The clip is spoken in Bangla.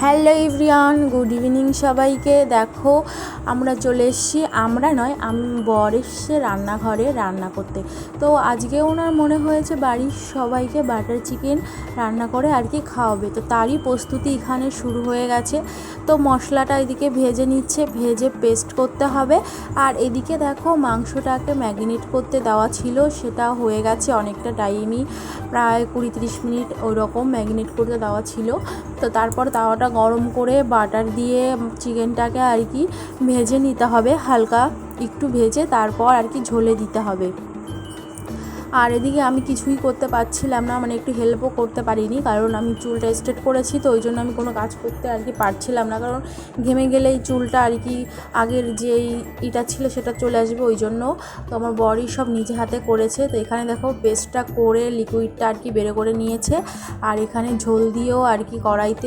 হ্যালো এভরিওয়ান, গুড ইভিনিং সবাইকে। দেখো আমরা চলে এসেছি, আমরা নয় আমি, বর এসছে রান্নাঘরে রান্না করতে। তো আজকে ওনার মনে হয়েছে বাড়ির সবাইকে বাটার চিকেন রান্না করে আর কি খাওয়াবে, তো তারই প্রস্তুতি এখানে শুরু হয়ে গেছে। তো মশলাটা এদিকে ভেজে নিচ্ছে, ভেজে পেস্ট করতে হবে। আর এদিকে দেখো মাংসটাকে ম্যারিনেট করতে দেওয়া ছিল, সেটা হয়ে গেছে অনেকটা টাইমই, প্রায় 20-30 মিনিট ওই রকম ম্যারিনেট করতে দেওয়া ছিল। তো তারপর তাওয়াটা গরম করে বাটার দিয়ে চিকেনটাকে আর কি ভেজে নিতে হবে, হালকা একটু ভেজে তারপর আর কি ঝোলে দিতে হবে। আর এদিকে আমি কিছুই করতে পারছিলাম না, মানে একটু হেল্পও করতে পারিনি, কারণ আমি চুলটা স্ট্রেট করেছি, তো ওই জন্য আমি কোনো কাজ করতে আর কি পারছিলাম না, কারণ ঘেমে গেলেই চুলটা আর কি আগের যেই এটা ছিল সেটা চলে আসবে, ওই জন্য। তো আমার বরই সব নিজে হাতে করেছে। তো এখানে দেখো পেস্টটা করে লিকুইডটা আর কি বের করে নিয়েছে, আর এখানে ঝোল দিয়েও আর কি কড়াইতে